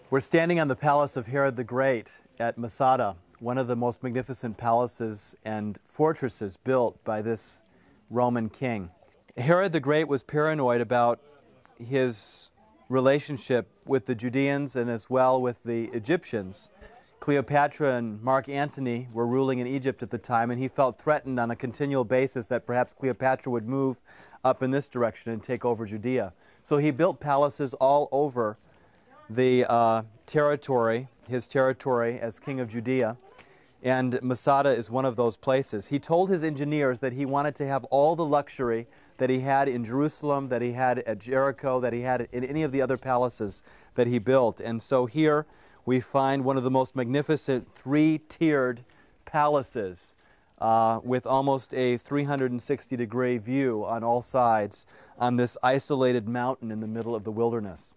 We're standing on the palace of Herod the Great at Masada, one of the most magnificent palaces and fortresses built by this Roman king. Herod the Great was paranoid about his relationship with the Judeans and as well with the Egyptians. Cleopatra and Mark Antony were ruling in Egypt at the time, and he felt threatened on a continual basis that perhaps Cleopatra would move up in this direction and take over Judea. So he built palaces all over the territory, his territory as king of Judea, and Masada is one of those places. He told his engineers that he wanted to have all the luxury that he had in Jerusalem, that he had at Jericho, that he had in any of the other palaces that he built. And so here we find one of the most magnificent three-tiered palaces with almost a 360-degree view on all sides on this isolated mountain in the middle of the wilderness.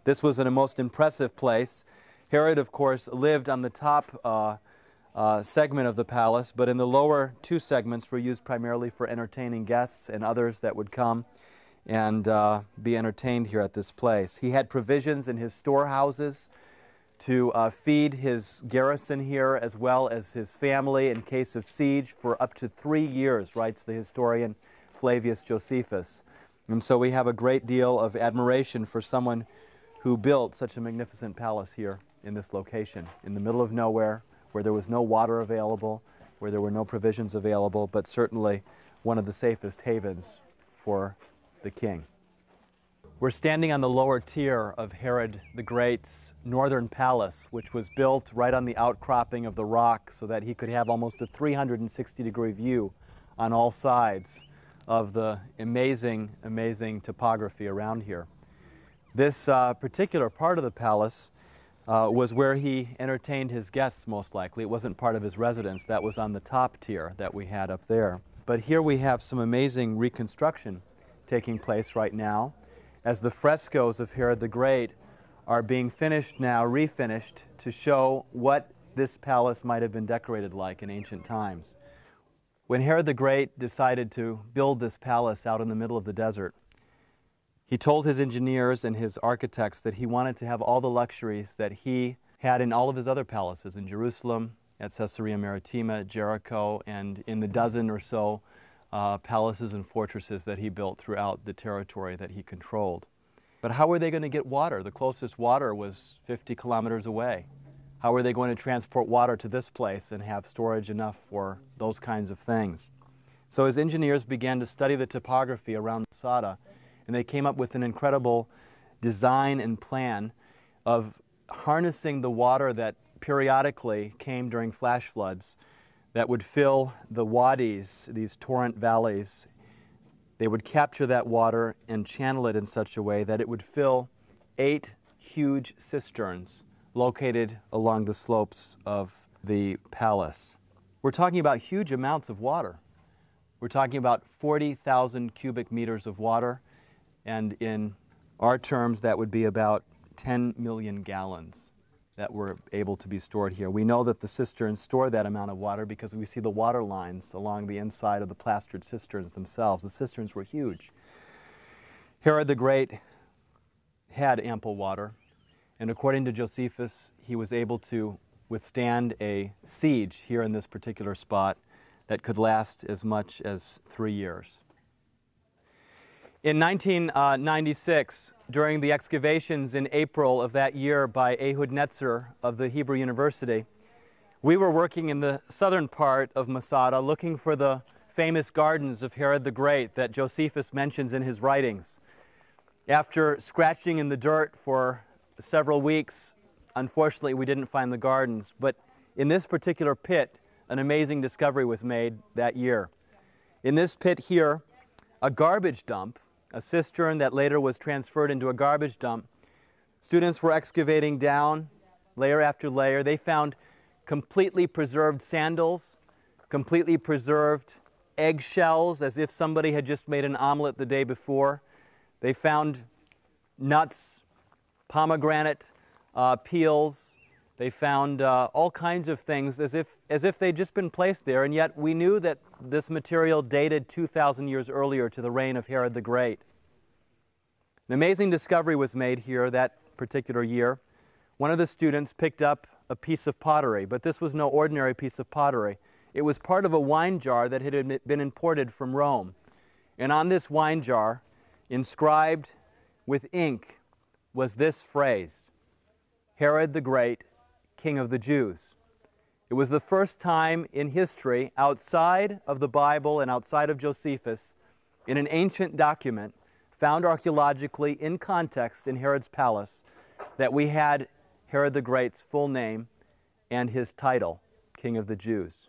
This was a most impressive place. Herod, of course, lived on the top segment of the palace, but in the lower two segments were used primarily for entertaining guests and others that would come and be entertained here at this place. He had provisions in his storehouses to feed his garrison here as well as his family in case of siege for up to 3 years, writes the historian Flavius Josephus. And so we have a great deal of admiration for someone who built such a magnificent palace here in this location, in the middle of nowhere, where there was no water available, where there were no provisions available, but certainly one of the safest havens for the king. We're standing on the lower tier of Herod the Great's northern palace, which was built right on the outcropping of the rock so that he could have almost a 360-degree view on all sides of the amazing, amazing topography around here. This particular part of the palace was where he entertained his guests most likely. It wasn't part of his residence. That was on the top tier that we had up there. But here we have some amazing reconstruction taking place right now as the frescoes of Herod the Great are being finished now, refinished, to show what this palace might have been decorated like in ancient times. When Herod the Great decided to build this palace out in the middle of the desert, he told his engineers and his architects that he wanted to have all the luxuries that he had in all of his other palaces in Jerusalem, at Caesarea Maritima, Jericho, and in the dozen or so palaces and fortresses that he built throughout the territory that he controlled. But how were they going to get water? The closest water was 50 kilometers away. How were they going to transport water to this place and have storage enough for those kinds of things? So his engineers began to study the topography around Masada, and they came up with an incredible design and plan of harnessing the water that periodically came during flash floods that would fill the wadis, these torrent valleys. They would capture that water and channel it in such a way that it would fill 8 huge cisterns located along the slopes of the palace. We're talking about huge amounts of water. We're talking about 40,000 cubic meters of water, and in our terms, that would be about 10 million gallons that were able to be stored here. We know that the cisterns store that amount of water because we see the water lines along the inside of the plastered cisterns themselves. The cisterns were huge. Herod the Great had ample water, and according to Josephus, he was able to withstand a siege here in this particular spot that could last as much as 3 years. In 1996, during the excavations in April of that year by Ehud Netzer of the Hebrew University, we were working in the southern part of Masada looking for the famous gardens of Herod the Great that Josephus mentions in his writings. After scratching in the dirt for several weeks, unfortunately we didn't find the gardens, but in this particular pit, an amazing discovery was made that year. In this pit here, a garbage dump, a cistern that later was transferred into a garbage dump. Students were excavating down layer after layer. They found completely preserved sandals, completely preserved eggshells as if somebody had just made an omelet the day before. They found nuts, pomegranate peels. They found all kinds of things as if they'd just been placed there, and yet we knew that this material dated 2,000 years earlier to the reign of Herod the Great. An amazing discovery was made here that particular year one of the students picked up a piece of pottery, but this was no ordinary piece of pottery. It was part of a wine jar that had been imported from Rome. And on this wine jar, inscribed with ink, was this phrase, Herod the Great, King of the Jews. It was the first time in history, outside of the Bible and outside of Josephus, in an ancient document found archaeologically in context in Herod's palace, that we had Herod the Great's full name and his title, King of the Jews.